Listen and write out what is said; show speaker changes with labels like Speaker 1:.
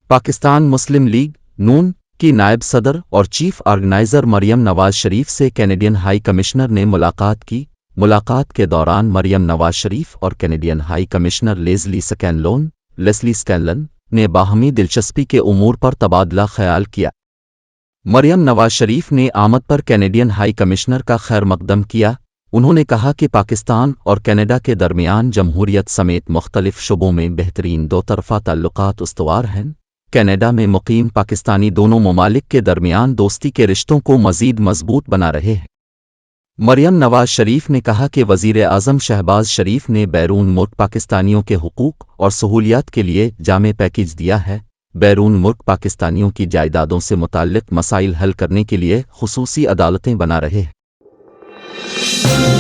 Speaker 1: پاکستان مسلم league نون کی نائب صدر اور چیف آرگنائزر مریم نواز شریف سے کینیڈین ہائی کمشنر نے ملاقات کی۔ ملاقات کے دوران مریم نواز شریف اور کینیڈین ہائی کمشنر لیسلی سکینلن نے باہمی دلچسپی کے امور پر تبادلہ خیال کیا۔ مریم نواز شریف نے آمد پر کینیڈین ہائی کمشنر کا خیر مقدم کیا۔ انہوں نے کہا کہ پاکستان اور کینیڈا کے درمیان جمہوریت سمیت مختلف شعبوں میں بہترین دو طرفہ تعلقات استوار ہیں۔ کینیڈا میں مقیم پاکستانی دونوں ممالک کے درمیان دوستی کے رشتوں کو مزید مضبوط بنا رہے ہیں۔ مریم نواز شریف نے کہا کہ وزیر اعظم شہباز شریف نے بیرون ملک پاکستانیوں کے حقوق اور سہولیات کے لیے جامع پیکیج دیا ہے۔ بیرون ملک پاکستانیوں کی جائیدادوں سے متعلق مسائل حل کرنے کے لیے خصوصی عدالتیں بنا رہے ہیں۔